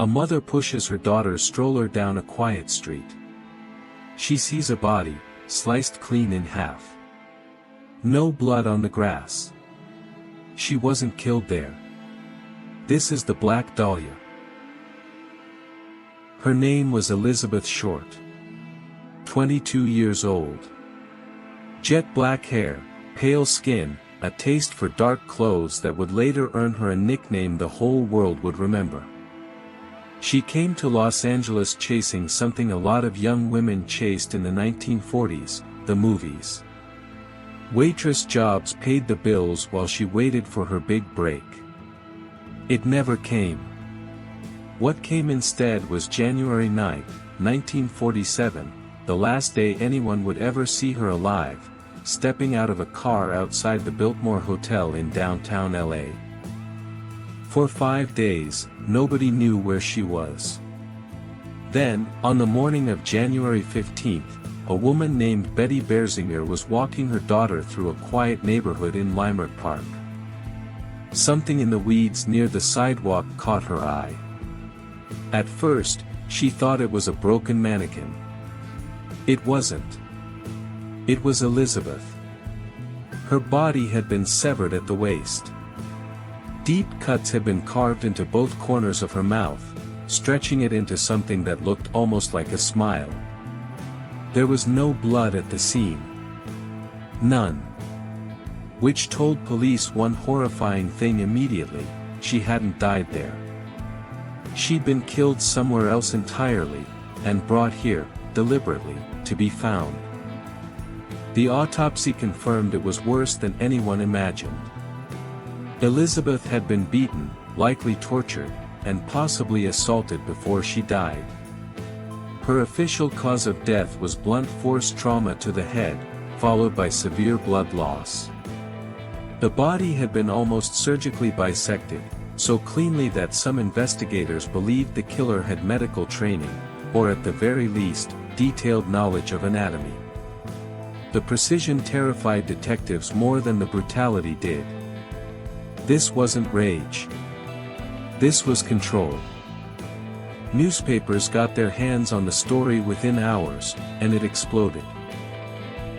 A mother pushes her daughter's stroller down a quiet street. She sees a body, sliced clean in half. No blood on the grass. She wasn't killed there. This is the Black Dahlia. Her name was Elizabeth Short. 22 years old. Jet black hair, pale skin, a taste for dark clothes that would later earn her a nickname the whole world would remember. She came to Los Angeles chasing something a lot of young women chased in the 1940s, the movies. Waitress jobs paid the bills while she waited for her big break. It never came. What came instead was January 9, 1947, the last day anyone would ever see her alive, stepping out of a car outside the Biltmore Hotel in downtown LA. For 5 days, nobody knew where she was. Then, on the morning of January 15th, a woman named Betty Berzinger was walking her daughter through a quiet neighborhood in Leimert Park. Something in the weeds near the sidewalk caught her eye. At first, she thought it was a broken mannequin. It wasn't. It was Elizabeth. Her body had been severed at the waist. Deep cuts had been carved into both corners of her mouth, stretching it into something that looked almost like a smile. There was no blood at the scene. None. Which told police one horrifying thing immediately: she hadn't died there. She'd been killed somewhere else entirely, and brought here, deliberately, to be found. The autopsy confirmed it was worse than anyone imagined. Elizabeth had been beaten, likely tortured, and possibly assaulted before she died. Her official cause of death was blunt force trauma to the head, followed by severe blood loss. The body had been almost surgically bisected, so cleanly that some investigators believed the killer had medical training, or at the very least, detailed knowledge of anatomy. The precision terrified detectives more than the brutality did. This wasn't rage. This was control. Newspapers got their hands on the story within hours, and it exploded.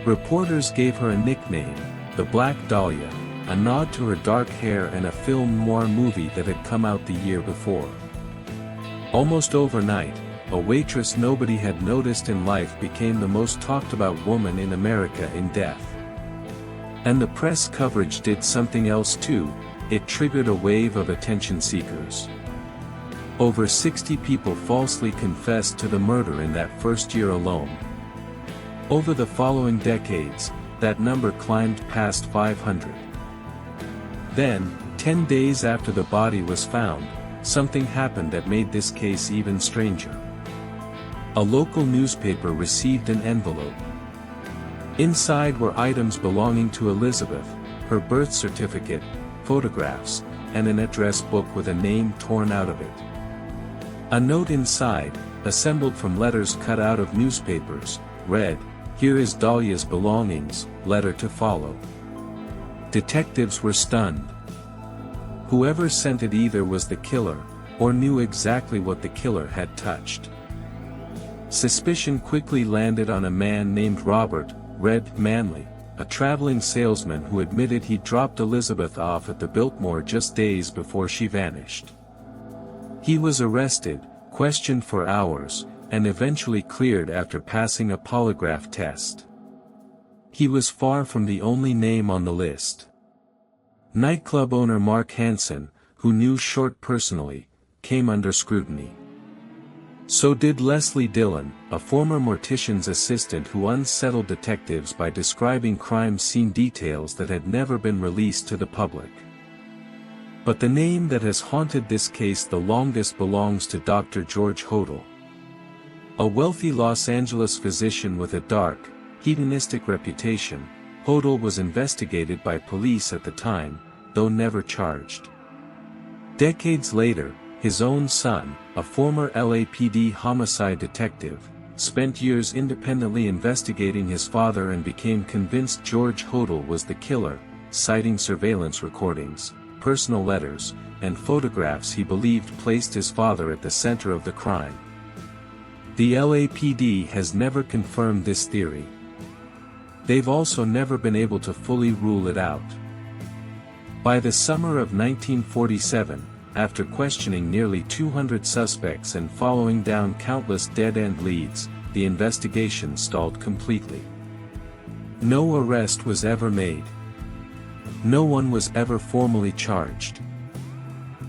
Reporters gave her a nickname, the Black Dahlia, a nod to her dark hair and a film noir movie that had come out the year before. Almost overnight, a waitress nobody had noticed in life became the most talked about woman in America in death. And the press coverage did something else too: it triggered a wave of attention seekers. Over 60 people falsely confessed to the murder in that first year alone. Over the following decades, that number climbed past 500. Then, 10 days after the body was found, something happened that made this case even stranger. A local newspaper received an envelope. Inside were items belonging to Elizabeth, her birth certificate, photographs, and an address book with a name torn out of it. A note inside, assembled from letters cut out of newspapers, read, "Here is Dahlia's belongings, letter to follow." Detectives were stunned. Whoever sent it either was the killer, or knew exactly what the killer had touched. Suspicion quickly landed on a man named Robert "Red" Manley, a traveling salesman who admitted he dropped Elizabeth off at the Biltmore just days before she vanished. He was arrested, questioned for hours, and eventually cleared after passing a polygraph test. He was far from the only name on the list. Nightclub owner Mark Hansen, who knew Short personally, came under scrutiny. So did Leslie Dillon, a former mortician's assistant who unsettled detectives by describing crime scene details that had never been released to the public. But the name that has haunted this case the longest belongs to Dr. George Hodel. A wealthy Los Angeles physician with a dark, hedonistic reputation, Hodel was investigated by police at the time, though never charged. Decades later, his own son, a former LAPD homicide detective, spent years independently investigating his father and became convinced George Hodel was the killer, citing surveillance recordings, personal letters, and photographs he believed placed his father at the center of the crime. The LAPD has never confirmed this theory. They've also never been able to fully rule it out. By the summer of 1947, after questioning nearly 200 suspects and following down countless dead-end leads, the investigation stalled completely. No arrest was ever made. No one was ever formally charged.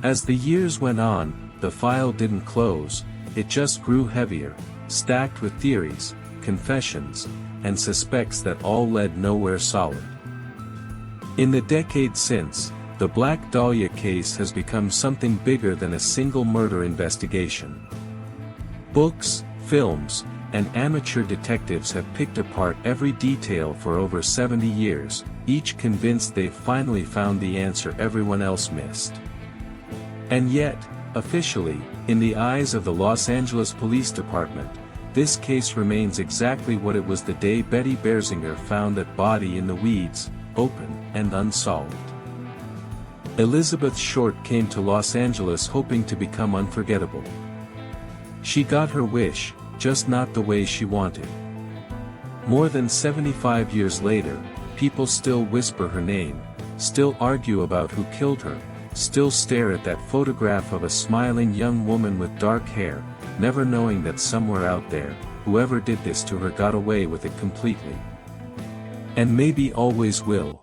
As the years went on, the file didn't close, it just grew heavier, stacked with theories, confessions, and suspects that all led nowhere solid. In the decades since, the Black Dahlia case has become something bigger than a single murder investigation. Books, films, and amateur detectives have picked apart every detail for over 70 years, each convinced they've finally found the answer everyone else missed. And yet, officially, in the eyes of the Los Angeles Police Department, this case remains exactly what it was the day Betty Berzinger found that body in the weeds, open and unsolved. Elizabeth Short came to Los Angeles hoping to become unforgettable. She got her wish, just not the way she wanted. More than 75 years later, people still whisper her name, still argue about who killed her, still stare at that photograph of a smiling young woman with dark hair, never knowing that somewhere out there, whoever did this to her got away with it completely. And maybe always will.